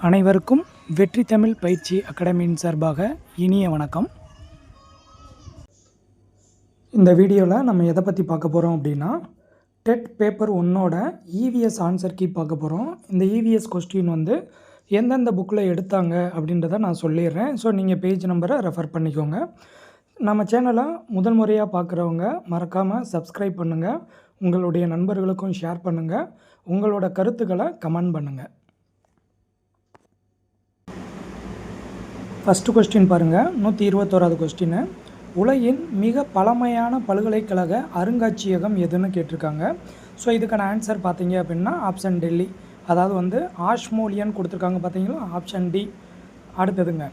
அனைவருக்கும் வெற்றி தமிழ் பயிற்சி அகாடமியின் சார்பாக இனிய வணக்கம். இந்த வீடியோவில் நம்ம எதை பற்றி பார்க்க போகிறோம் அப்படின்னா, டெட் பேப்பர் 1ஓட இவிஎஸ் ஆன்சர் கீ பார்க்க போகிறோம். இந்த இவிஎஸ் கொஸ்டின் எந்தெந்த புக்கில் எடுத்தாங்க அப்படின்றத நான் சொல்லிடுறேன். ஸோ நீங்கள் பேஜ் நம்பரை ரெஃபர் பண்ணிக்கோங்க. நம்ம சேனலை முதல் முறையாக பார்க்குறவங்க மறக்காமல் சப்ஸ்கிரைப் பண்ணுங்கள், உங்களுடைய நண்பர்களுக்கும் ஷேர் பண்ணுங்கள், உங்களோட கருத்துக்களை கமெண்ட் பண்ணுங்கள். ஃபஸ்ட்டு கொஸ்டின் பாருங்கள், 121வது கொஸ்டின். உலகின் மிக பழமையான பல்கலைக்கழக அருங்காட்சியகம் எதுன்னு கேட்டிருக்காங்க. ஸோ இதுக்கான ஆன்சர் பார்த்தீங்க அப்படின்னா ஆப்ஷன் டெல்லி, அதாவது ஆஷ்மோலியன் கொடுத்துருக்காங்க பார்த்தீங்களா, ஆப்ஷன் டி. அடுத்ததுங்க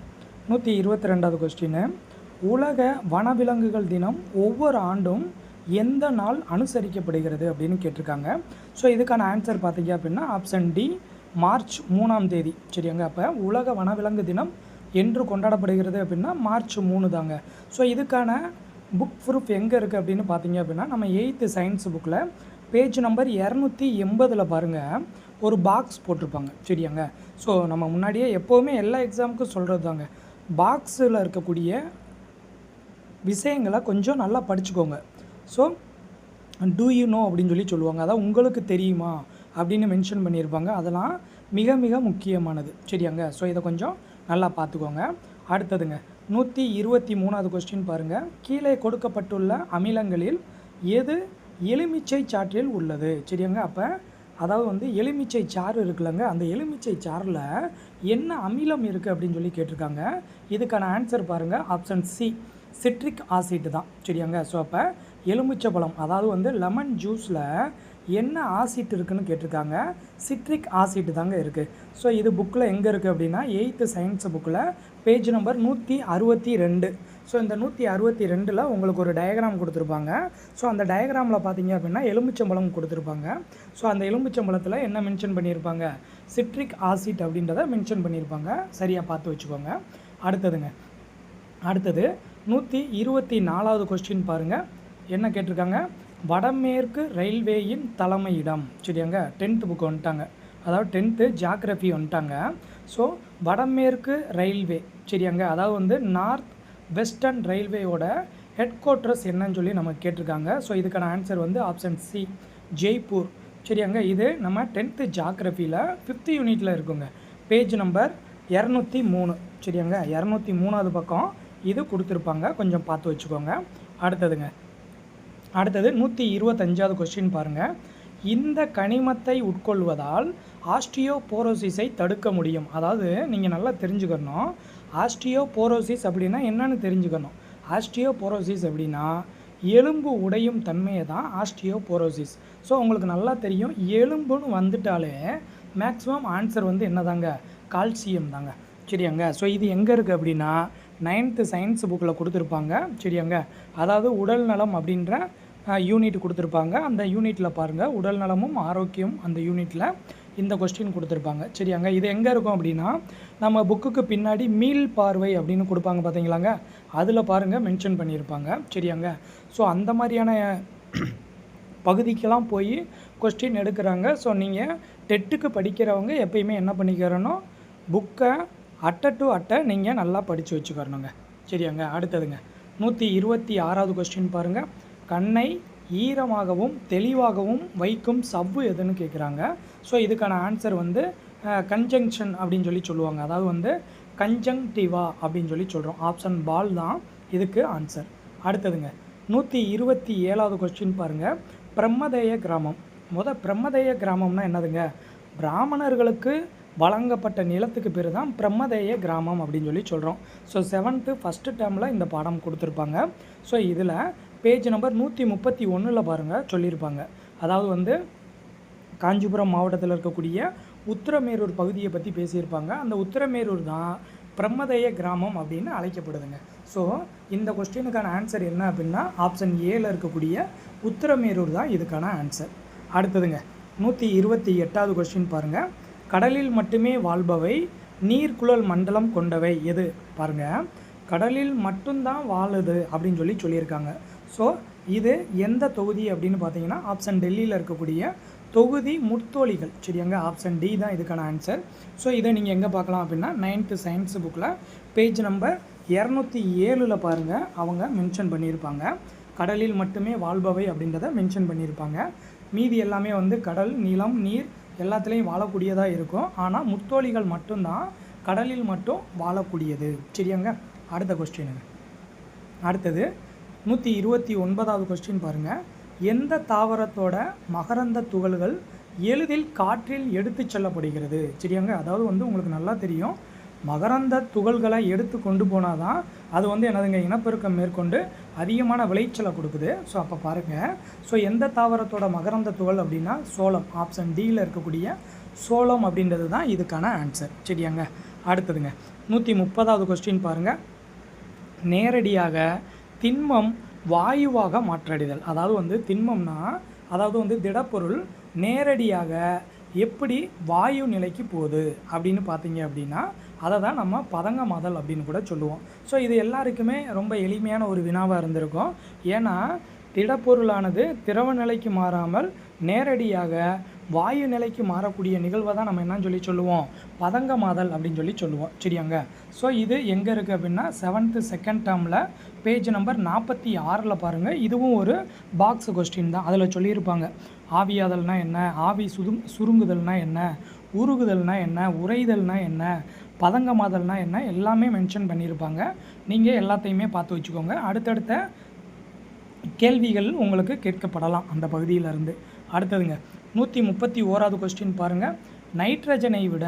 122வது கொஸ்டின். உலக வனவிலங்குகள் தினம் ஒவ்வொரு ஆண்டும் எந்த நாள் அனுசரிக்கப்படுகிறது அப்படின்னு கேட்டிருக்காங்க. ஸோ இதுக்கான ஆன்சர் பார்த்தீங்க அப்படின்னா ஆப்ஷன் டி, மார்ச் 3ஆம் தேதி. சரியாங்க. அப்போ உலக வனவிலங்கு தினம் என்று கொண்டாடப்படுகிறது அப்படின்னா மார்ச் 3 தாங்க. ஸோ இதுக்கான புக் ப்ரூஃப் எங்கே இருக்குது அப்படின்னு பார்த்தீங்க அப்படின்னா, நம்ம 8th சயின்ஸ் புக்கில் பேஜ் நம்பர் 280 பாருங்கள், ஒரு பாக்ஸ் போட்டிருப்பாங்க. சரியாங்க. ஸோ நம்ம முன்னாடியே எப்போவுமே எல்லா எக்ஸாமுக்கும் சொல்கிறது தாங்க, பாக்ஸில் இருக்கக்கூடிய விஷயங்களை கொஞ்சம் நல்லா படிச்சுக்கோங்க. ஸோ டூ யூ நோ அப்படின்னு சொல்லுவாங்க, அதாவது உங்களுக்கு தெரியுமா அப்படின்னு மென்ஷன் பண்ணியிருப்பாங்க. அதெல்லாம் மிக மிக முக்கியமானது. சரியாங்க. ஸோ இதை கொஞ்சம் நல்லா பார்த்துக்கோங்க. அடுத்ததுங்க 123வது கொஸ்டின் பாருங்கள். கீழே கொடுக்கப்பட்டுள்ள அமிலங்களில் எது எலுமிச்சை சாற்றில் உள்ளது? சரியாங்க. அப்போ அதாவது எலுமிச்சை சாறு இருக்குல்லங்க, அந்த எலுமிச்சை சாறில் என்ன அமிலம் இருக்குது அப்படின்னு சொல்லி கேட்டிருக்காங்க. இதுக்கான ஆன்சர் பாருங்கள், ஆப்ஷன் சி, சிட்ரிக் ஆசிட் தான். சரியாங்க. ஸோ அப்போ எலுமிச்சை பழம், அதாவது லெமன் ஜூஸில் என்ன ஆசிட் இருக்குதுன்னு கேட்டிருக்காங்க. சிட்ரிக் ஆசிட் தாங்க இருக்குது. ஸோ இது புக்கில் எங்கே இருக்குது அப்படின்னா 8th சயின்ஸ் புக்கில் பேஜ் நம்பர் 162. ஸோ இந்த 162ல் உங்களுக்கு ஒரு டயக்ராம் கொடுத்துருப்பாங்க. ஸோ அந்த டயக்ராமில் பார்த்தீங்க அப்படின்னா எலுமிச்சம்பழம் கொடுத்துருப்பாங்க. ஸோ அந்த எலுமிச்சம்பழத்தில் என்ன மென்ஷன் பண்ணியிருப்பாங்க? சிட்ரிக் ஆசிட் அப்படின்றத மென்ஷன் பண்ணியிருப்பாங்க. சரியாக பார்த்து வச்சுக்கோங்க. அடுத்தது 124வது கொஸ்டின் பாருங்கள். என்ன கேட்டிருக்காங்க? வடமேற்கு ரயில்வேயின் தலைமையிடம். சரியாங்க. 10th புக் வந்துட்டாங்க, அதாவது 10th ஜியாகிரஃபி வந்துட்டாங்க. ஸோ வடமேற்கு ரயில்வே, சரியாங்க, அதாவது நார்த் வெஸ்டர்ன் ரயில்வேயோட ஹெட் குவார்ட்டர்ஸ் என்னன்னு சொல்லி நம்ம கேட்டிருக்காங்க. ஸோ இதுக்கான ஆன்சர் ஆப்ஷன் சி, ஜெய்ப்பூர். சரியாங்க. இது நம்ம 10th ஜியாகிரஃபியில் 5th யூனிட்டில் இருக்குங்க, பேஜ் நம்பர் 203. சரியாங்க. 203வது பக்கம் இது கொடுத்துருப்பாங்க, கொஞ்சம் பார்த்து வச்சுக்கோங்க. அடுத்தது 125வது கொஸ்டின் பாருங்கள். இந்த கனிமத்தை உட்கொள்வதால் ஆஸ்டியோபோரோசிஸை தடுக்க முடியும். அதாவது நீங்கள் நல்லா தெரிஞ்சுக்கணும், ஆஸ்டியோபோரோசிஸ் அப்படின்னா என்னன்னு தெரிஞ்சுக்கணும். ஆஸ்டியோபோரோசிஸ் அப்படின்னா எலும்பு உடையும் தன்மையை தான் ஆஸ்டியோபோரோசிஸ். ஸோ உங்களுக்கு நல்லா தெரியும், எலும்புன்னு வந்துட்டாலே மேக்ஸிமம் ஆன்சர் என்னதாங்க? கால்சியம் தாங்க. சரியாங்க. ஸோ இது எங்கே இருக்குது அப்படின்னா 9th சயின்ஸ் புக்கில் கொடுத்துருப்பாங்க. சரியாங்க. அதாவது உடல் நலம் அப்படின்ற யூனிட் கொடுத்துருப்பாங்க. அந்த யூனிட்டில் பாருங்கள், உடல் நலமும் ஆரோக்கியம், அந்த யூனிட்டில் இந்த கொஸ்டின் கொடுத்துருப்பாங்க. சரியாங்க. இது எங்கே இருக்கும் அப்படின்னா நம்ம புக்குக்கு பின்னாடி மீள் பார்வை அப்படின்னு கொடுப்பாங்க பார்த்தீங்களாங்க, அதில் பாருங்கள் மென்ஷன் பண்ணியிருப்பாங்க. சரியாங்க. ஸோ அந்த மாதிரியான பகுதிக்கெல்லாம் போய் கொஸ்டின் எடுக்கிறாங்க. ஸோ நீங்கள் டெட்டுக்கு படிக்கிறவங்க எப்பயுமே என்ன பண்ணிக்கிறனோ, புக்கை அட்டை டு அட்டை நீங்கள் நல்லா படித்து வச்சுக்கிறணுங்க. சரியாங்க. அடுத்ததுங்க 126வது கொஸ்டின் பாருங்கள். கண்ணை ஈரமாகவும் தெளிவாகவும் வைக்கும் சவ்வு எதுன்னு கேட்குறாங்க. ஸோ இதுக்கான ஆன்சர் கன்ஜங்ஷன் அப்படின்னு சொல்லுவாங்க, அதாவது கன்ஜங்டிவா அப்படின்னு சொல்கிறோம். ஆப்ஷன் பால் தான் இதுக்கு ஆன்சர். அடுத்ததுங்க 127வது கொஸ்டின் பாருங்கள். பிரம்மதேய கிராமம். பிரம்மதேய கிராமம்னா என்னதுங்க? பிராமணர்களுக்கு வழங்கப்பட்ட நிலத்துக்கு பேர் தான் பிரம்மதேய கிராமம் அப்படின்னு சொல்கிறோம். ஸோ 7th ஃபஸ்ட்டு டேர்மில் இந்த பாடம் கொடுத்துருப்பாங்க. ஸோ இதில் பேஜ் நம்பர் 131 பாருங்கள் சொல்லியிருப்பாங்க. அதாவது காஞ்சிபுரம் மாவட்டத்தில் இருக்கக்கூடிய உத்திரமேரூர் பகுதியை பற்றி பேசியிருப்பாங்க. அந்த உத்திரமேரூர் தான் பிரம்மதேய கிராமம் அப்படின்னு அழைக்கப்படுதுங்க. ஸோ இந்த கொஸ்டினுக்கான ஆன்சர் என்ன அப்படின்னா ஆப்ஷன் ஏல இருக்கக்கூடிய உத்திரமேரூர் தான் இதுக்கான ஆன்சர். அடுத்ததுங்க 128வது கொஸ்டின் பாருங்கள். கடலில் மட்டுமே வாழ்பவை நீர்க்குழல் மண்டலம் கொண்டவை எது? பாருங்கள், கடலில் மட்டும்தான் வாழுது அப்படின்னு சொல்லியிருக்காங்க. ஸோ இது எந்த தொகுதி அப்படின்னு பார்த்தீங்கன்னா ஆப்ஷன் டெல்லியில் இருக்கக்கூடிய தொகுதி முத்தோலிகள். சரியாங்க, ஆப்ஷன் டி தான் இதுக்கான ஆன்சர். ஸோ இதை நீங்கள் எங்கே பார்க்கலாம் அப்படின்னா 9th சயின்ஸ் புக்கில் பேஜ் நம்பர் 207 பாருங்கள், அவங்க மென்ஷன் பண்ணியிருப்பாங்க. கடலில் மட்டுமே வாழ்பவை அப்படின்றத மென்ஷன் பண்ணியிருப்பாங்க. மீதி எல்லாமே வந்து கடல், நிலம், நீர் எல்லாத்துலேயும் வாழக்கூடியதாக இருக்கும். ஆனால் முத்தோலிகள் மட்டும்தான் கடலில் மட்டும் வாழக்கூடியது. சரியாங்க, அடுத்த கொஸ்டினுங்க. அடுத்தது 129வது கொஸ்டின் பாருங்கள். எந்த தாவரத்தோட மகரந்த துகள்கள் எளிதில் காற்றில் எடுத்து செல்லப்படுகிறது? சரியாங்க, அதாவது வந்து உங்களுக்கு நல்லா தெரியும், மகரந்த துகள்களை எடுத்து கொண்டு போனால் தான் அது வந்து என்னதுங்க இனப்பெருக்கம் மேற்கொண்டு அதிகமான விளைச்சலை கொடுக்குது. ஸோ அப்போ பாருங்கள், ஸோ எந்த தாவரத்தோட மகரந்த துகள் அப்படின்னா சோளம். ஆப்ஷன் டியில் இருக்கக்கூடிய சோளம் அப்படின்றது தான் இதுக்கான ஆன்சர். சரியாங்க, அடுத்ததுங்க 130வது கொஸ்டின் பாருங்கள். நேரடியாக திண்மம் வாயுவாக மாற்றடைதல். அதாவது வந்து திண்மம்னா அதாவது வந்து திடப்பொருள் நேரடியாக எப்படி வாயு நிலைக்கு போகுது அப்படின்னு பார்த்தீங்க அப்படின்னா அதை தான் நம்ம பதங்கமாதல் அப்படின்னு கூட சொல்லுவோம். ஸோ இது எல்லாருக்குமே ரொம்ப எளிமையான ஒரு வினாவாக இருந்திருக்கும். ஏன்னா திடப்பொருளானது திரவ நிலைக்கு மாறாமல் நேரடியாக வாயு நிலைக்கு மாறக்கூடிய நிகழ்வை தான் நம்ம என்னன்னு சொல்லி சொல்லுவோம், பதங்கமாதல் அப்படின்னு சொல்லி சொல்லுவோம். சரியாங்க, ஸோ இது எங்கே இருக்குது அப்படின்னா 7th செகண்ட் டேர்மில் பேஜ் நம்பர் 46 பாருங்கள். இதுவும் ஒரு பாக்ஸ் கொஸ்டின் தான். அதில் சொல்லியிருப்பாங்க ஆவியாதல்னா என்ன, ஆவி சுருங்குதல்னா என்ன, உருகுதல்னா என்ன, உறைதல்னா என்ன, பதங்கமாதல்னா என்ன, எல்லாமே மென்ஷன் பண்ணியிருப்பாங்க. நீங்கள் எல்லாத்தையுமே பார்த்து வச்சுக்கோங்க. அடுத்தடுத்த கேள்விகள் உங்களுக்கு கேட்கப்படலாம் அந்த பகுதியிலிருந்து. அடுத்ததுங்க 131வது கொஸ்டின் பாருங்கள். நைட்ரஜனை விட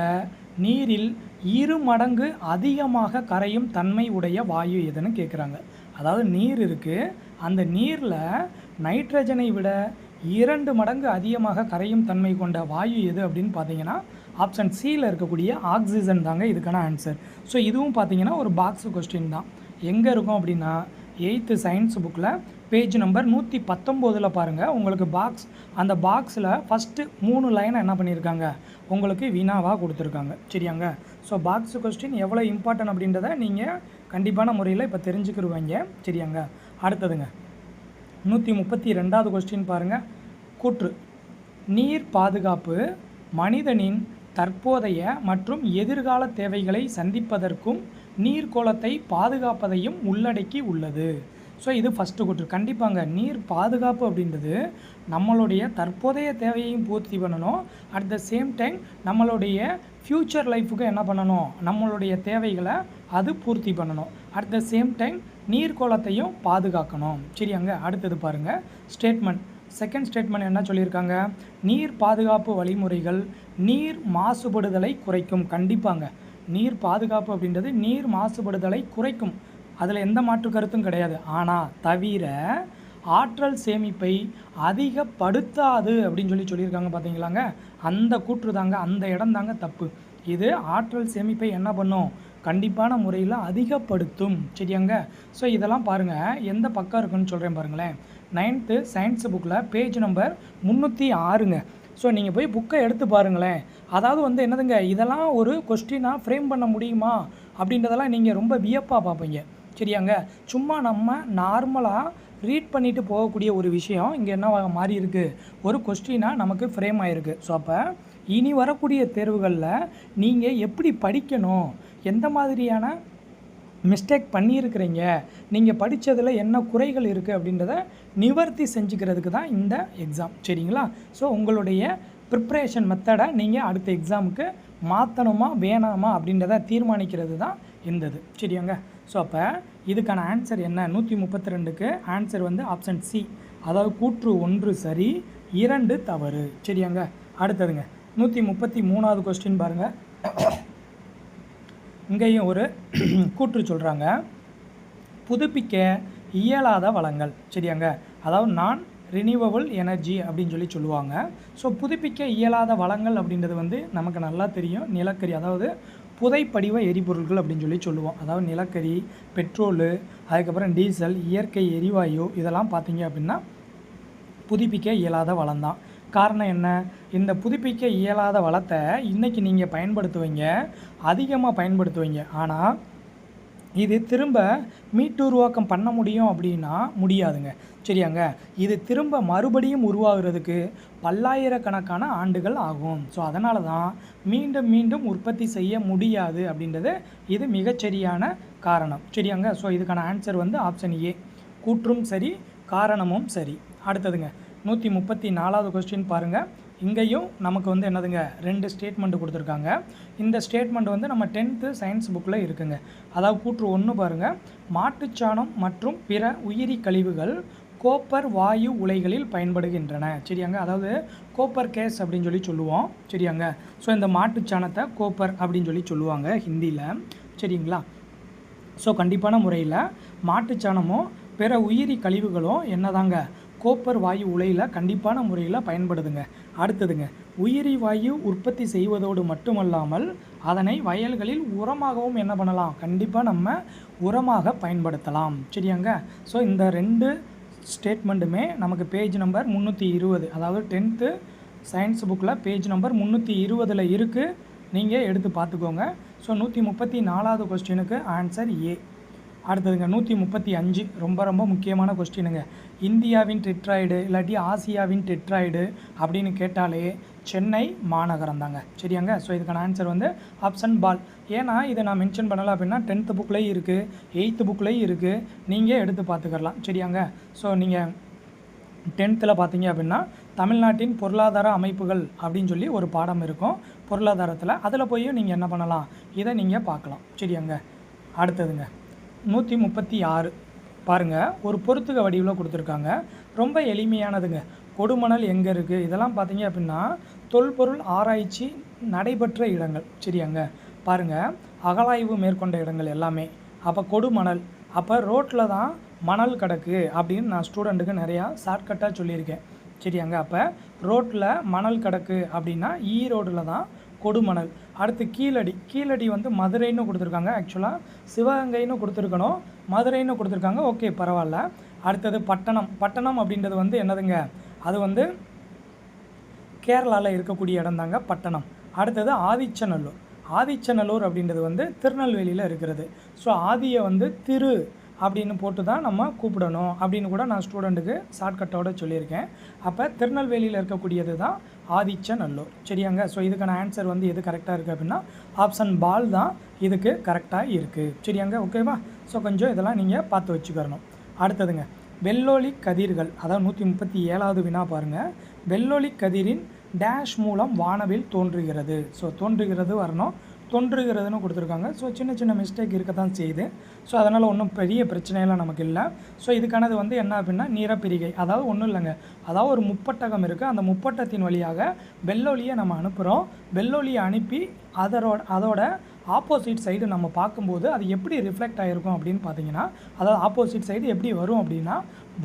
நீரில் 2 மடங்கு அதிகமாக கரையும் தன்மை உடைய வாயு எதுன்னு கேட்குறாங்க. அதாவது நீர் இருக்குது, அந்த நீரில் நைட்ரஜனை விட 2 மடங்கு அதிகமாக கரையும் தன்மை கொண்ட வாயு எது அப்படின்னு பார்த்தீங்கன்னா ஆப்ஷன் சியில் இருக்கக்கூடிய ஆக்சிஜன் தாங்க இதுக்கான ஆன்சர். ஸோ இதுவும் பார்த்தீங்கன்னா ஒரு பாக்ஸ் கொஸ்டின் தான். எங்கே இருக்கும் அப்படின்னா 8th சயின்ஸ் புக்கில் பேஜ் நம்பர் 119 பாருங்கள். உங்களுக்கு பாக்ஸ், அந்த பாக்ஸில் ஃபஸ்ட்டு 3 லைனை என்ன பண்ணியிருக்காங்க உங்களுக்கு வினாவாக கொடுத்துருக்காங்க. சரியாங்க, ஸோ பாக்ஸ் கொஸ்டின் எவ்வளோ இம்பார்ட்டன்ட் அப்படின்றத நீங்கள் கண்டிப்பான முறையில் இப்போ தெரிஞ்சுக்கிடுவீங்க. சரியாங்க, அடுத்ததுங்க 132வது கொஸ்டின் பாருங்கள். கூற்று: நீர் பாதுகாப்பு மனிதனின் தற்போதைய மற்றும் எதிர்கால தேவைகளை சந்திப்பதற்கும் நீர்க்கோளத்தை பாதுகாப்பதையும் உள்ளடக்கி உள்ளது. ஸோ இது ஃபஸ்ட்டு கூற்று. கண்டிப்பாங்க, நீர் பாதுகாப்பு அப்படின்றது நம்மளுடைய தற்போதைய தேவையையும் பூர்த்தி பண்ணணும், அட் த சேம் டைம் நம்மளுடைய ஃப்யூச்சர் லைஃபுக்கு என்ன பண்ணணும், நம்மளுடைய தேவைகளை அது பூர்த்தி பண்ணணும், அட் த சேம் டைம் நீர்க்கோளத்தையும் பாதுகாக்கணும். சரியாங்க, அடுத்தது பாருங்கள் ஸ்டேட்மெண்ட். செகண்ட் ஸ்டேட்மெண்ட் என்ன சொல்லியிருக்காங்க, நீர் பாதுகாப்பு வழிமுறைகள் நீர் மாசுபடுதலை குறைக்கும். கண்டிப்பாங்க, நீர் பாதுகாப்பு அப்படின்றது நீர் மாசுபடுதலை குறைக்கும், அதில் எந்த மாற்று கருத்தும் கிடையாது. ஆனால் தவிர ஆற்றல் சேமிப்பை அதிகப்படுத்தாது அப்படின்னு சொல்லியிருக்காங்க. பார்த்தீங்களாங்க, அந்த கூற்று தாங்க, அந்த இடம் தாங்க தப்பு. இது ஆற்றல் சேமிப்பை என்ன பண்ணும், கண்டிப்பான முறையில் அதிகப்படுத்தும். சரியாங்க, ஸோ இதெல்லாம் பாருங்கள் எந்த பக்கம் இருக்குன்னு சொல்கிறேன் பாருங்களேன். 9th சயின்ஸ் புக்கில் பேஜ் நம்பர் 306ங்க. ஸோ நீங்கள் போய் புக்கை எடுத்து பாருங்களேன். அதாவது வந்து என்னதுங்க, இதெல்லாம் ஒரு கொஸ்டினாக ஃப்ரேம் பண்ண முடியுமா அப்படின்றதெல்லாம் நீங்கள் ரொம்ப வியப்பாக பார்ப்பீங்க. சரியாங்க, சும்மா நம்ம நார்மலாக ரீட் பண்ணிவிட்டு போகக்கூடிய ஒரு விஷயம் இங்கே என்ன மாறி இருக்குது, ஒரு கொஸ்டினாக நமக்கு ஃப்ரேம் ஆகிருக்கு. ஸோ அப்போ இனி வரக்கூடிய தேர்வுகளில் நீங்கள் எப்படி படிக்கணும், எந்த மாதிரியான மிஸ்டேக் பண்ணியிருக்கிறீங்க, நீங்கள் படித்ததில் என்ன குறைகள் இருக்குது அப்படின்றத நிவர்த்தி செஞ்சுக்கிறதுக்கு தான் இந்த எக்ஸாம். சரிங்களா, ஸோ உங்களுடைய ப்ரிப்ரேஷன் மெத்தடை நீங்கள் அடுத்த எக்ஸாமுக்கு மாற்றணுமா வேணாமா அப்படின்றத தீர்மானிக்கிறது தான் இருந்தது. சரியாங்க, ஸோ அப்போ இதுக்கான ஆன்சர் என்ன, 132க்கு ஆன்சர் வந்து ஆப்ஷன் சி, அதாவது கூற்று 1 சரி 2 தவறு. சரியாங்க, அடுத்ததுங்க 133வது கொஸ்டின் பாருங்கள். இங்கேயும் ஒரு கூற்று சொல்கிறாங்க, புதுப்பிக்க இயலாத வளங்கள். சரியாங்க, அதாவது நான் ரினியூவபிள் எனர்ஜி அப்படின்னு சொல்லுவாங்க. ஸோ புதுப்பிக்க இயலாத வளங்கள் அப்படின்றது வந்து நமக்கு நல்லா தெரியும். நிலக்கரி, அதாவது புதைப்படிவ எரிபொருட்கள் அப்படின்னு சொல்லுவோம். அதாவது நிலக்கரி, பெட்ரோலு, அதுக்கப்புறம் டீசல், இயற்கை எரிவாயு, இதெல்லாம் பார்த்திங்க அப்படின்னா புதுப்பிக்க இயலாத வளம் தான். காரணம் என்ன, இந்த புதுப்பிக்க இயலாத வளத்தை இன்றைக்கி நீங்கள் பயன்படுத்துவீங்க, அதிகமாக பயன்படுத்துவீங்க. ஆனால் இது திரும்ப மீட்டுருவாக்கம் பண்ண முடியும் அப்படின்னா முடியாதுங்க. சரியாங்க. இது திரும்ப மறுபடியும் உருவாகுறதுக்கு பல்லாயிரக்கணக்கான ஆண்டுகள் ஆகும். ஸோ அதனால தான் மீண்டும் மீண்டும் உற்பத்தி செய்ய முடியாது அப்படின்றது இது மிகச்சரியான காரணம். சரியாங்க. ஸோ இதுக்கான ஆன்சர் வந்து ஆப்ஷன் ஏ, கூற்றும் சரி காரணமும் சரி. அடுத்ததுங்க 134வது கொஸ்டின் பாருங்கள். இங்கேயும் நமக்கு வந்து என்னதுங்க 2 ஸ்டேட்மெண்ட் கொடுத்துருக்காங்க. இந்த ஸ்டேட்மெண்ட் வந்து நம்ம 10th சயின்ஸ் புக்கில் இருக்குங்க. அதாவது கூற்று 1 பாருங்கள். மாட்டுச்சாணம் மற்றும் பிற உயிரி கழிவுகள் கோப்பர் வாயு உலைகளில் பயன்படுகின்றன. சரியாங்க. அதாவது கோப்பர் கேஸ் அப்படின்னு சொல்லி சொல்லுவோம். சரியாங்க. ஸோ இந்த மாட்டுச்சாணத்தை கோப்பர் அப்படின்னு சொல்லி சொல்லுவாங்க ஹிந்தியில். சரிங்களா. ஸோ கண்டிப்பான முறையில் மாட்டுச்சாணமும் பிற உயிரி கழிவுகளும் என்னதாங்க கோப்பர் வாயு உலையில் கண்டிப்பான முறையில் பயன்படுதுங்க. அடுத்ததுங்க, உயிரி வாயு உற்பத்தி செய்வதோடு மட்டுமல்லாமல் அதனை வயல்களில் உரமாகவும் என்ன பண்ணலாம், கண்டிப்பாக நம்ம உரமாக பயன்படுத்தலாம். சரியாங்க. ஸோ இந்த 2 ஸ்டேட்மெண்ட்டுமே நமக்கு பேஜ் நம்பர் 320, அதாவது 10th சயின்ஸ் புக்கில் பேஜ் நம்பர் 320 இருக்குது. நீங்கள் எடுத்து பார்த்துக்கோங்க. ஸோ 134வது கொஸ்டினுக்கு ஆன்சர் ஏ. அடுத்ததுங்க 135, ரொம்ப ரொம்ப முக்கியமான கொஸ்டினுங்க. இந்தியாவின் டெட்ராய்டு இல்லாட்டி ஆசியாவின் டெட்ராய்டு அப்படின்னு கேட்டாலே சென்னை மாநகரம் தாங்க. சரியாங்க. ஸோ இதுக்கான ஆன்சர் வந்து ஆப்ஷன் பால். ஏன்னா இதை நான் மென்ஷன் பண்ணலாம் அப்படின்னா 10th புக்லேயும் இருக்குது, 8th புக்லேயும் இருக்குது. நீங்கள் எடுத்து பார்த்துக்கலாம். சரியாங்க. ஸோ நீங்கள் 10th பார்த்தீங்க அப்படின்னா தமிழ்நாட்டின் பொருளாதார அமைப்புகள் அப்படின்னு சொல்லி ஒரு பாடம் இருக்கும் பொருளாதாரத்தில். அதில் போய் நீங்கள் என்ன பண்ணலாம், இதை நீங்கள் பார்க்கலாம். சரியாங்க. அடுத்ததுங்க 136 பாருங்கள். ஒரு பொறுத்துக வடிவில் கொடுத்துருக்காங்க. ரொம்ப எளிமையானதுங்க. கொடுமணல் எங்கே இருக்குது, இதெல்லாம் பார்த்தீங்க அப்படின்னா தொல்பொருள் ஆராய்ச்சி நடைபெற்ற இடங்கள். சரியாங்க. பாருங்கள், அகழாய்வு மேற்கொண்ட இடங்கள் எல்லாமே. அப்போ கொடுமணல், அப்போ ரோட்டில் தான் மணல் கிடக்கு அப்படின்னு நான் ஸ்டூடெண்ட்டுக்கு நிறையா ஷார்ட்கட்டாக சொல்லியிருக்கேன். சரியாங்க. அப்போ ரோட்டில் மணல் கிடக்கு அப்படின்னா ஈரோடில் தான் கொடுமணல். அடுத்து கீழடி. கீழடி வந்து மதுரைன்னு கொடுத்துருக்காங்க. ஆக்சுவலாக சிவகங்கைன்னு கொடுத்துருக்கணும், மதுரைன்னு கொடுத்துருக்காங்க. ஓகே, பரவாயில்ல. அடுத்தது பட்டணம். பட்டணம் அப்படின்றது வந்து என்னதுங்க, அது வந்து கேரளாவில் இருக்கக்கூடிய இடம் தாங்க பட்டணம். அடுத்தது ஆதிச்சநல்லூர். ஆதிச்சநல்லூர் அப்படின்றது வந்து திருநெல்வேலியில் இருக்கிறது. ஸோ ஆதியை வந்து திரு அப்படின்னு போட்டு தான் நம்ம கூப்பிடணும் அப்படின்னு கூட நான் ஸ்டூடெண்ட்டுக்கு ஷார்ட்கட்டோடு சொல்லியிருக்கேன். அப்போ திருநெல்வேலியில் இருக்கக்கூடியது தான் ஆதிச்சநல்லூர். சரியாங்க. ஸோ இதுக்கான ஆன்சர் வந்து எது கரெக்டாக இருக்குது அப்படின்னா ஆப்ஷன் பால் தான் இதுக்கு கரெக்டாக இருக்குது. சரியாங்க. ஓகேவா. ஸோ கொஞ்சம் இதெல்லாம் நீங்கள் பார்த்து வச்சுக்கிறணும். அடுத்ததுங்க, வெள்ளொளி கதிர்கள். அதாவது 137வது வினா பாருங்கள். வெள்ளொளி கதிரின் டேஷ் மூலம் வானவில் தோன்றுகிறது. ஸோ தோன்றுகிறது வரணும், தோன்றுகிறதுன்னு கொடுத்துருக்காங்க. ஸோ சின்ன சின்ன மிஸ்டேக் இருக்க தான் செய்யுது. ஸோ அதனால் ஒன்றும் பெரிய பிரச்சனையெல்லாம் நமக்கு இல்லை. ஸோ இதுக்கானது வந்து என்ன அப்படின்னா நிறப்பிரிகை. அதாவது ஒன்றும் இல்லைங்க, அதாவது ஒரு முப்பட்டகம் இருக்குது. அந்த முப்பட்டத்தின் வழியாக வெள்ளொலியை நம்ம அனுப்புகிறோம். வெள்ளொலியை அனுப்பி அதோட ஆப்போசிட் சைடு நம்ம பார்க்கும்போது அது எப்படி ரிஃப்ளெக்ட் ஆகிருக்கும் அப்படின்னு பார்த்தீங்கன்னா, அதாவது ஆப்போசிட் சைடு எப்படி வரும் அப்படின்னா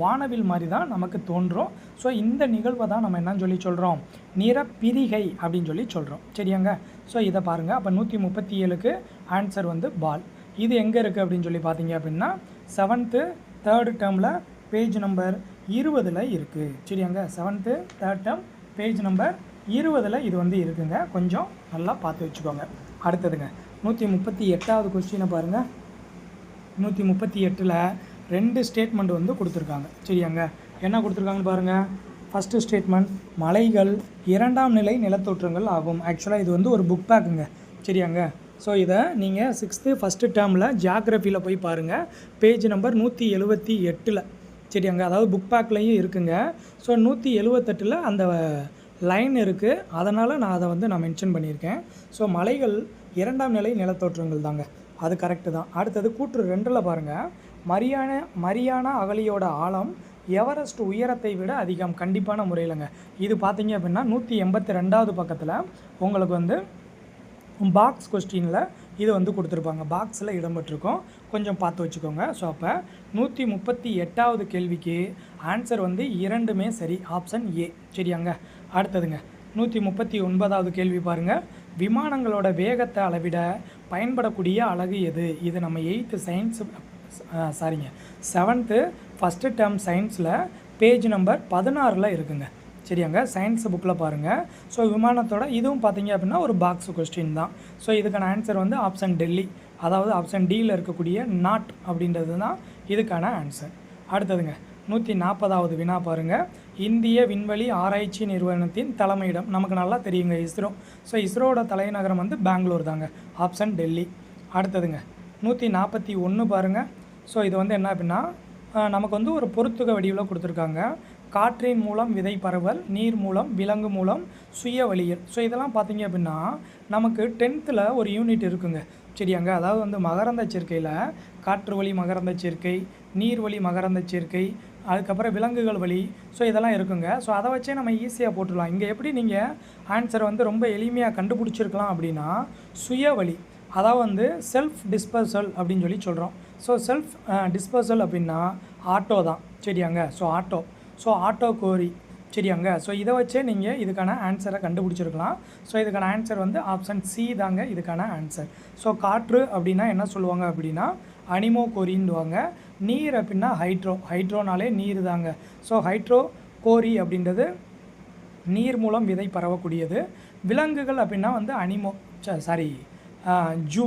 வானவில் மாதிரி தான் நமக்கு தோன்றும். ஸோ இந்த நிகழ்வை தான் நம்ம என்னன்னு சொல்லி சொல்கிறோம், நிறப்பிரிகை அப்படின்னு சொல்லி சொல்கிறோம். சரியாங்க. ஸோ இதை பாருங்கள். அப்போ 137க்கு ஆன்சர் வந்து பால். இது எங்கே இருக்குது அப்படின்னு சொல்லி பார்த்தீங்க அப்படின்னா 7th 3rd டேர்மில் பேஜ் நம்பர் 20ல் இருக்குது. சரியாங்க. 7th 3rd term page number 20ல் இது வந்து இருக்குங்க. கொஞ்சம் நல்லா பார்த்து வச்சுக்கோங்க. அடுத்ததுங்க 138வது கொஸ்டினை பாருங்கள். 138ல் 2 ஸ்டேட்மெண்ட் வந்து கொடுத்துருக்காங்க. சரியாங்க. என்ன கொடுத்துருக்காங்கன்னு பாருங்கள். ஃபஸ்ட்டு ஸ்டேட்மெண்ட், மலைகள் 2ஆம் நிலை நிலத்தோற்றங்கள் ஆகும். ஆக்சுவலாக இது வந்து ஒரு புக் பேக்குங்க. சரியாங்க. ஸோ இதை நீங்கள் 6th ஃபஸ்ட்டு டேர்மில் ஜியாகிரஃபியில் போய் பாருங்கள், பேஜ் நம்பர் 178. சரியாங்க. அதாவது புக் பேக்லேயும் இருக்குங்க. ஸோ 178ல் அந்த லைன் இருக்குது. அதனால் நான் அதை வந்து நான் மென்ஷன் பண்ணியிருக்கேன். ஸோ மலைகள் 2ஆம் நிலை நிலத்தோற்றங்கள் தாங்க, அது கரெக்டு தான். அடுத்தது கூற்று 2ல் பாருங்கள். மரியானா அகழியோட ஆழம் எவரெஸ்ட் உயரத்தை விட அதிகம். கண்டிப்பான முறையிலங்க. இது பார்த்தீங்க அப்படின்னா 182வது பக்கத்தில் உங்களுக்கு வந்து பாக்ஸ் கொஸ்டினில் இது வந்து கொடுத்துருப்பாங்க. பாக்ஸில் இடம்பெற்றிருக்கோம், கொஞ்சம் பார்த்து வச்சுக்கோங்க. ஸோ அப்போ 138வது கேள்விக்கு ஆன்சர் வந்து 2மே சரி, ஆப்ஷன் ஏ. சரியாங்க. அடுத்ததுங்க 139வது கேள்வி பாருங்கள். விமானங்களோட வேகத்தை அளவிட பயன்படக்கூடிய அலகு எது? இது நம்ம 8th science 7th first term சயின்ஸில் பேஜ் நம்பர் 16ல் இருக்குங்க. சரியாங்க. சயின்ஸ் புக்கில் பாருங்கள். ஸோ விமானத்தோட இதுவும் பார்த்தீங்க அப்படின்னா ஒரு பாக்ஸ் கொஸ்டின் தான். ஸோ இதுக்கான ஆன்சர் வந்து ஆப்ஷன் டெல்லி, அதாவது ஆப்ஷன் டியில் இருக்கக்கூடிய நாட் அப்படின்றது தான் இதுக்கான ஆன்சர். அடுத்ததுங்க 140வது வினா பாருங்கள். இந்திய விண்வெளி ஆராய்ச்சி நிறுவனத்தின் தலைமையிடம் நமக்கு நல்லா தெரியுங்க இஸ்ரோ. ஸோ இஸ்ரோவோட தலைநகரம் வந்து பெங்களூர் தாங்க. ஆப்ஷன் டெல்லி. அடுத்ததுங்க 141 பாருங்கள். ஸோ இது வந்து என்ன அப்படின்னா நமக்கு வந்து ஒரு பொறுத்துக வடிவில் கொடுத்துருக்காங்க. காற்றின் மூலம் விதை பரவல், நீர் மூலம், விலங்கு மூலம், சுய வழியல். ஸோ இதெல்லாம் பார்த்தீங்க அப்படின்னா நமக்கு 10th ஒரு யூனிட் இருக்குங்க. சரியாங்க. அதாவது வந்து மகரந்த சேர்க்கையில் காற்று வழி மகரந்த சேர்க்கை, நீர் வழி மகரந்த சேர்க்கை, அதுக்கப்புறம் விலங்குகள் வழி. ஸோ இதெல்லாம் இருக்குங்க. ஸோ அதை வச்சே நம்ம ஈஸியாக போட்டுடலாம். இங்கே எப்படி நீங்கள் ஆன்சரை வந்து ரொம்ப எளிமையாக கண்டுபிடிச்சிருக்கலாம் அப்படின்னா சுய வழி, அதாவது வந்து செல்ஃப் டிஸ்பர்சல் அப்படின்னு சொல்லி சொல்கிறோம். ஸோ செல்ஃப் டிஸ்பர்சல் அப்படின்னா ஆட்டோ தான். சரியாங்க. ஸோ ஆட்டோ கோரி. சரியாங்க. ஸோ இதை வச்சே நீங்கள் இதுக்கான ஆன்சரை கண்டுபிடிச்சிருக்கலாம். ஸோ இதுக்கான ஆன்சர் வந்து ஆப்ஷன் சி தாங்க இதுக்கான ஆன்சர். ஸோ காற்று அப்படின்னா என்ன சொல்லுவாங்க அப்படின்னா அனிமோ கோரின்னுவாங்க. நீர் அப்படின்னா ஹைட்ரோனாலே நீர் தாங்க. ஸோ ஹைட்ரோ கோரி அப்படின்றது நீர் மூலம் விதை பரவக்கூடியது. விலங்குகள் அப்படின்னா வந்து அனிமோ ஜூ.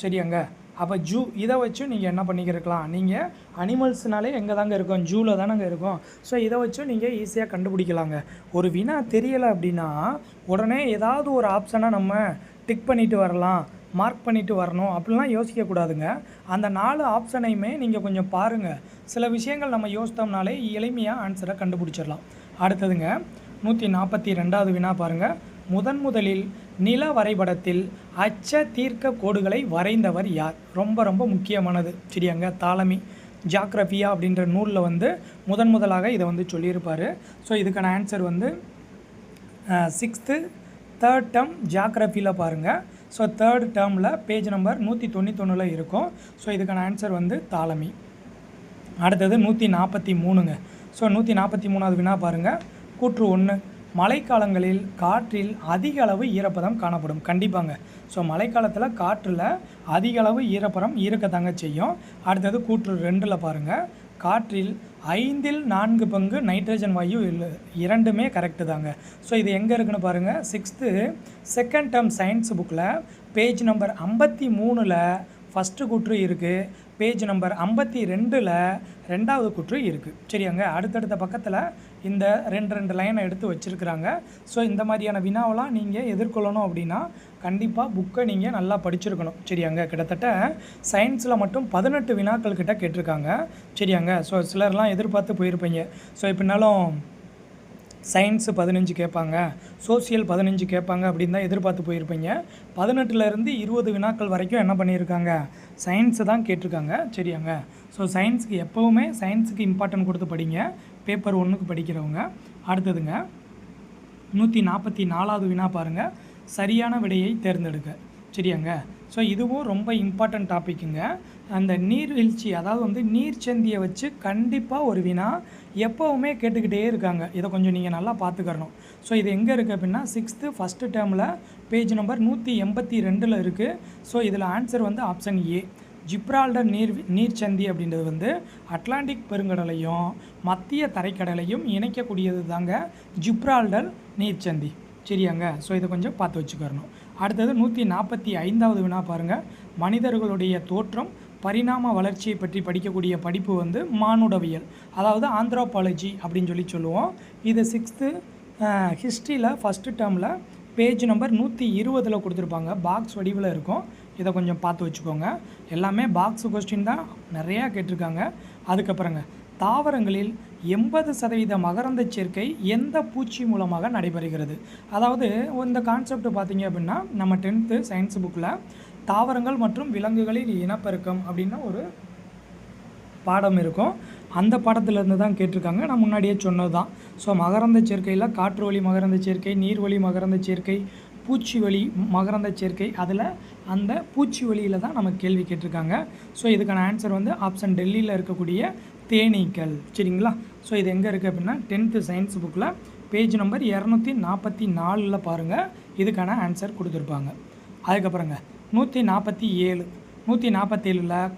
சரியாங்க. அப்போ ஜூ இதை வச்சு நீங்கள் என்ன பண்ணிக்கிறக்கலாம், நீங்கள் அனிமல்ஸ்னாலே எங்கே தாங்க இருக்கும், ஜூவில் தானங்க இருக்கும். ஸோ இதை வச்சும் நீங்கள் ஈஸியாக கண்டுபிடிக்கலாங்க. ஒரு வினா தெரியலை அப்படின்னா உடனே ஏதாவது ஒரு ஆப்ஷனை நம்ம டிக் பண்ணிவிட்டு வரலாம், மார்க் பண்ணிவிட்டு வரணும் அப்படிலாம் யோசிக்கக்கூடாதுங்க. அந்த 4 ஆப்ஷனையுமே நீங்கள் கொஞ்சம் பாருங்கள். சில விஷயங்கள் நம்ம யோசித்தோம்னாலே எளிமையாக ஆன்சரை கண்டுபிடிச்சிடலாம். அடுத்ததுங்க 142வது வினா பாருங்கள். முதலில் நில வரைபடத்தில் அச்ச தீர்க்க கோடுகளை வரைந்தவர் யார்? ரொம்ப ரொம்ப முக்கியமானது. சரியாங்க. தாலமி ஜாக்ரஃபியா அப்படின்ற நூலில் வந்து முதலாக இதை வந்து சொல்லியிருப்பார். ஸோ இதுக்கான ஆன்சர் வந்து 6th 3rd டேர்ம் ஜாக்ரஃபியில் பாருங்கள். ஸோ 3rd டேர்மில் பேஜ் நம்பர் 191 இருக்கும். ஸோ இதுக்கான ஆன்சர் வந்து தாலமி. அடுத்தது 143ங்க. ஸோ 143வது வினா பாருங்கள். கூற்று 1, மழைக்காலங்களில் காற்றில் அதிக அளவு ஈரப்பதம் காணப்படும். கண்டிப்பாங்க. ஸோ மழைக்காலத்தில் காற்றில் அதிக அளவு ஈரப்பதம் இருக்கத்தாங்க செய்யும். அடுத்தது கூற்று 2ல் பாருங்கள். காற்றில் 5ல் 4 பங்கு நைட்ரஜன் வாயு இல்லை. இரண்டுமே கரெக்டு தாங்க. ஸோ இது எங்கே இருக்குன்னு பாருங்கள். 6th 2nd டேர்ம் சயின்ஸ் புக்கில் பேஜ் நம்பர் 53ல் ஃபஸ்ட்டு கூற்று இருக்குது. பேஜ் நம்பர் 52ல் 2வது கூற்று இருக்குது. சரியாங்க. அடுத்தடுத்த பக்கத்தில் இந்த 2 லைனை எடுத்து வச்சுருக்குறாங்க. ஸோ இந்த மாதிரியான வினாவெல்லாம் நீங்கள் எதிர்கொள்ளணும் அப்படின்னா கண்டிப்பாக புக்கை நீங்கள் நல்லா படிச்சிருக்கணும். சரியாங்க. கிட்டத்தட்ட சயின்ஸில் மட்டும் 18 வினாக்கள் கிட்ட கேட்டிருக்காங்க. சரியாங்க. ஸோ சிலர்லாம் எதிர்பார்த்து போயிருப்பீங்க. ஸோ எப்படினாலும் சயின்ஸு 15 கேட்பாங்க, சோசியல் 15 கேட்பாங்க அப்படின்னு தான் எதிர்பார்த்து போயிருப்பீங்க. 18லேருந்து 20 வினாக்கள் வரைக்கும் என்ன பண்ணியிருக்காங்க, சயின்ஸு தான் கேட்டிருக்காங்க. சரியாங்க. ஸோ சயின்ஸுக்கு எப்போவுமே சயின்ஸுக்கு இம்பார்ட்டன்ட் கொடுத்து படிங்க, பேப்பர் 1க்கு படிக்கிறவங்க. அடுத்ததுங்க 144வது வினா பாருங்கள். சரியான விடையை தேர்ந்தெடுக்க. சரியாங்க. ஸோ இதுவும் ரொம்ப இம்பார்ட்டன்ட் டாப்பிக்குங்க. அந்த நீர்வீழ்ச்சி, அதாவது வந்து நீர்ச்சந்தியை வச்சு கண்டிப்பாக ஒரு வினா எப்போவுமே கேட்டுக்கிட்டே இருக்காங்க. இதை கொஞ்சம் நீங்கள் நல்லா பார்த்துக்கறணும். ஸோ இது எங்கே இருக்குது அப்படின்னா 6th 1st டேர்மில் பேஜ் நம்பர் 182ல் இருக்குது. ஸோ இதில் ஆன்சர் வந்து ஆப்ஷன் ஏ. ஜிப்ரால்டர் நீர்ச்சந்தி அப்படின்றது வந்து அட்லாண்டிக் பெருங்கடலையும் மத்திய தரைக்கடலையும் இணைக்கக்கூடியது தாங்க ஜிப்ரால்டர் நீர்ச்சந்தி. சரியாங்க. ஸோ இதை கொஞ்சம் பார்த்து வச்சுக்கறணும். அடுத்தது 145வது வினா பாருங்கள். மனிதர்களுடைய தோற்றம் பரிணாம வளர்ச்சியை பற்றி படிக்கக்கூடிய படிப்பு வந்து மானுடவியல், அதாவது ஆந்த்ரோபாலஜி அப்படின்னு சொல்லி சொல்லுவோம். இது 6th ஹிஸ்ட்ரியில் 1st டேர்மில் பேஜ் நம்பர் 120ல் கொடுத்துருப்பாங்க. பாக்ஸ் வடிவில் இருக்கும். இதை கொஞ்சம் பார்த்து வச்சுக்கோங்க. எல்லாமே பாக்ஸ் கொஸ்டின் தான் நிறையா கேட்டிருக்காங்க. அதுக்கப்புறங்க தாவரங்களில் 80% மகரந்த சேர்க்கை எந்த பூச்சி மூலமாக நடைபெறுகிறது? அதாவது இந்த கான்செப்ட் பார்த்தீங்க அப்படின்னா நம்ம 10th சயின்ஸ் புக்கில் தாவரங்கள் மற்றும் விலங்குகளில் இனப்பெருக்கம் அப்படின்னா ஒரு பாடம் இருக்கும். அந்த பாடத்திலேருந்து தான் கேட்டிருக்காங்க. நான் முன்னாடியே சொன்னது தான். ஸோ மகரந்த சேர்க்கையில் காற்று வழி மகரந்த சேர்க்கை, நீர் வழி மகரந்த சேர்க்கை, பூச்சி வழி மகரந்த சேர்க்கை, அதில் அந்த பூச்சி வழியில் தான் நமக்கு கேள்வி கேட்டிருக்காங்க. ஸோ இதுக்கான ஆன்சர் வந்து ஆப்ஷன் டெல்லியில் இருக்கக்கூடிய தேனீக்கள். சரிங்களா. ஸோ இது எங்கே இருக்குது அப்படின்னா 10th சயின்ஸ் புக்கில் பேஜ் நம்பர் 244ல் பாருங்கள். இதுக்கான ஆன்சர் கொடுத்துருப்பாங்க. அதுக்கப்புறங்க 147ல்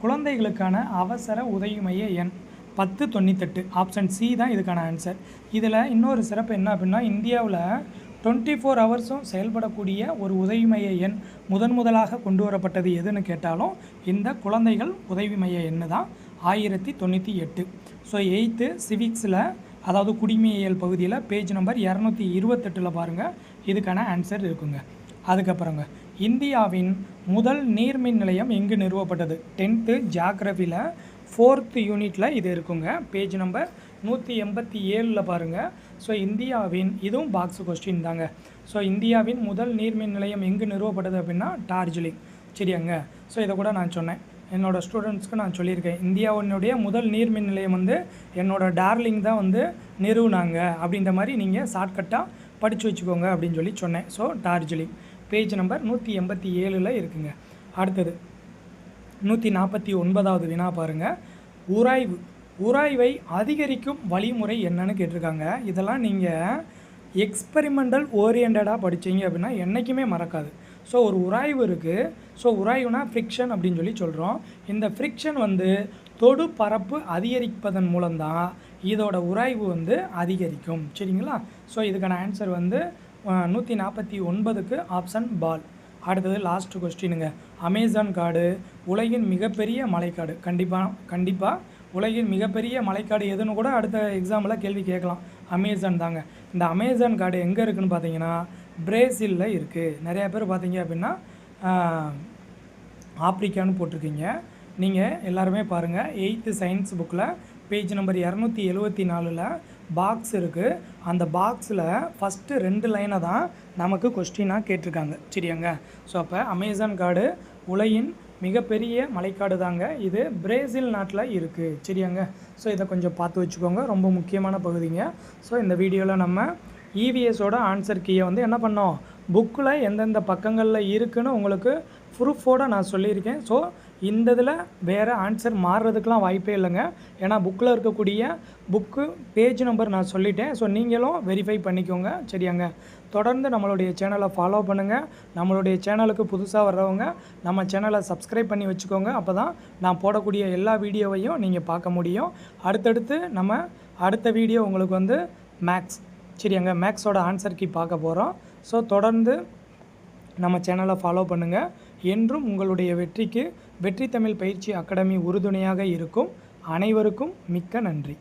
குழந்தைகளுக்கான அவசர உதவி மைய எண் 1098. ஆப்ஷன் சி தான் இதுக்கான ஆன்சர். இதில் இன்னொரு சிறப்பு என்ன அப்படின்னா இந்தியாவில் 24 ஹவர்ஸும் செயல்படக்கூடிய ஒரு உதவி மைய எண் முதலாக கொண்டு வரப்பட்டது எதுன்னு கேட்டாலும் இந்த குழந்தைகள் உதவி மைய எண் தான் 1098. ஸோ 8th சிவிக்ஸில், அதாவது குடிமையியல் பகுதியில் பேஜ் நம்பர் 228 பாருங்கள், இதுக்கான ஆன்சர் இருக்குங்க. அதுக்கப்புறங்க, இந்தியாவின் முதல் நீர்மின் நிலையம் எங்கு நிறுவப்பட்டது? 10th ஜியாகிரஃபியில் 4th யூனிட்டில் இது இருக்குங்க. பேஜ் நம்பர் 187 பாருங்கள். ஸோ இந்தியாவின், இதுவும் பாக்ஸ் கொஸ்டின் தாங்க. ஸோ இந்தியாவின் முதல் நீர்மின் நிலையம் எங்கு நிறுவப்பட்டது அப்படின்னா டார்ஜிலிங். சரியாங்க. ஸோ இதை கூட நான் சொன்னேன், என்னோடய ஸ்டூடெண்ட்ஸ்க்கு நான் சொல்லியிருக்கேன், இந்தியாவினுடைய முதல் நீர்மின் நிலையம் என்னோடய டார்லிங் தான் நிறுவுனாங்க அப்படின்ற மாதிரி நீங்கள் ஷார்ட்கட்டாக படித்து வச்சுக்கோங்க அப்படின்னு சொல்லி சொன்னேன். ஸோ டார்ஜிலிங் பேஜ் நம்பர் 187 இருக்குங்க. அடுத்தது 149வது வினா பாருங்கள். உராய்வை அதிகரிக்கும் வழிமுறை என்னன்னு கேட்டிருக்காங்க. இதெல்லாம் நீங்கள் எக்ஸ்பெரிமெண்டல் ஓரியன்டாக படித்தீங்க அப்படின்னா என்றைக்குமே மறக்காது. ஸோ ஒரு உராய்வு இருக்குது. ஸோ உராய்வுனா ஃப்ரிக்ஷன் அப்படின்னு சொல்லி சொல்கிறோம். இந்த ஃப்ரிக்ஷன் தொடு பரப்பு அதிகரிப்பதன் மூலம்தான் இதோட உராய்வு அதிகரிக்கும். சரிங்களா. ஸோ இதுக்கான ஆன்சர் 149க்கு ஆப்ஷன் பால். அடுத்தது லாஸ்ட் கொஸ்டினுங்க. அமேசான் காடு உலகின் மிகப்பெரிய மலைக்காடு. கண்டிப்பாக உலகின் மிகப்பெரிய மலைக்காடு எதுன்னு கூட அடுத்த எக்ஸாமில் கேள்வி கேட்கலாம். அமேசான் தாங்க. இந்த அமேசான் காடு எங்கே இருக்குதுன்னு பார்த்தீங்கன்னா பிரேசிலில் இருக்குது. நிறையா பேர் பார்த்தீங்க அப்படின்னா ஆப்ரிக்கான்னு போட்டிருக்கீங்க. நீங்கள் எல்லாருமே பாருங்கள், 8th சயின்ஸ் புக்கில் பேஜ் நம்பர் 274 பாக்ஸ் இருக்குது. அந்த பாக்ஸில் ஃபஸ்ட்டு 2 லைனை தான் நமக்கு கொஸ்டினாக கேட்டிருக்காங்க. சரியாங்க. ஸோ அப்போ அமேசான் காடு உலகின் மிகப்பெரிய மலைக்காடு தாங்க. இது பிரேசில் நாட்டில் இருக்குது. சரியாங்க. ஸோ இதை கொஞ்சம் பார்த்து வச்சுக்கோங்க, ரொம்ப முக்கியமான பகுதிங்க. ஸோ இந்த வீடியோவில் நம்ம இவிஎஸோட ஆன்சர் கீயை என்ன பண்ணோம், புக்கில் எந்தெந்த பக்கங்களில் இருக்குதுன்னு உங்களுக்கு ப்ரூஃபோடு நான் சொல்லியிருக்கேன். ஸோ இந்த இதில் வேறு ஆன்சர் மாறுறதுக்கெலாம் வாய்ப்பே இல்லைங்க. ஏன்னா புக்கில் இருக்கக்கூடிய பேஜ் நம்பர் நான் சொல்லிட்டேன். ஸோ நீங்களும் வெரிஃபை பண்ணிக்கோங்க. சரியாங்க. தொடர்ந்து நம்மளுடைய சேனலை ஃபாலோ பண்ணுங்கள். நம்மளுடைய சேனலுக்கு புதுசாக வர்றவங்க நம்ம சேனலை சப்ஸ்கிரைப் பண்ணி வச்சுக்கோங்க. அப்போ தான் நான் போடக்கூடிய எல்லா வீடியோவையும் நீங்கள் பார்க்க முடியும். அடுத்தடுத்து நம்ம அடுத்த வீடியோ உங்களுக்கு மேக்ஸ். சரியாங்க. மேக்ஸோட ஆன்சர் கீ பார்க்க போகிறோம். ஸோ தொடர்ந்து நம்ம சேனலை ஃபாலோ பண்ணுங்கள். என்றும் உங்களுடைய வெற்றிக்கு வெற்றி தமிழ் பயிற்சி அகாடமி உறுதுணையாக இருக்கும். அனைவருக்கும் மிக்க நன்றி.